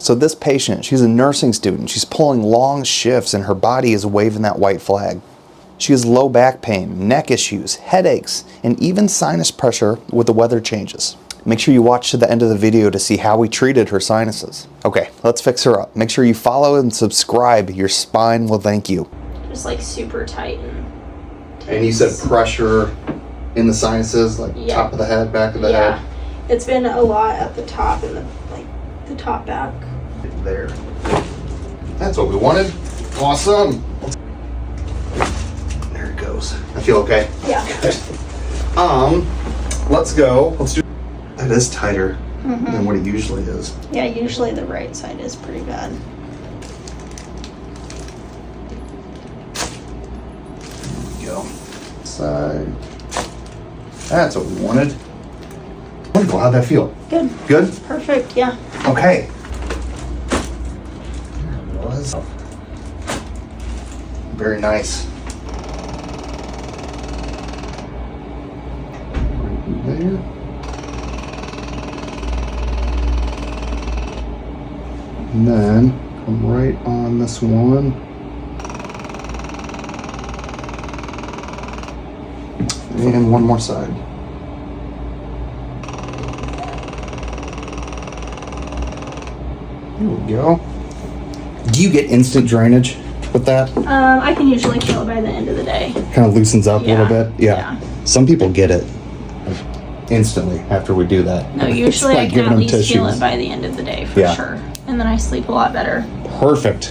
So this patient, she's a nursing student. She's pulling long shifts and her body is waving that white flag. She has low back pain, neck issues, headaches, and even sinus pressure with the weather changes. Make sure you watch to the end of the video to see how we treated her sinuses. Okay, let's fix her up. Make sure you follow and subscribe. Your spine will thank you. Just like super tight and tense. And you said pressure in the sinuses, like top of the head, back of the head? It's been a lot at the top and the top back. There. That's what we wanted. Awesome. There it goes. I feel okay. Yeah. Let's go. Let's do. That is tighter than what it usually is. Yeah, usually the right side is pretty bad. There we go. Side. That's what we wanted. Wonderful. How'd that feel? Good. Good? Perfect, yeah. Okay. There it was. Very nice. Right there. And then come right on this one. And one more side. There we go. Do you get instant drainage with that? I can usually feel it by the end of the day. Kind of loosens up a little Yeah. bit? Yeah. Some people get it instantly after we do that. No, It's usually like I can giving at them least feel tissues. it by the end of the day for Yeah. sure. And then I sleep a lot better. Perfect.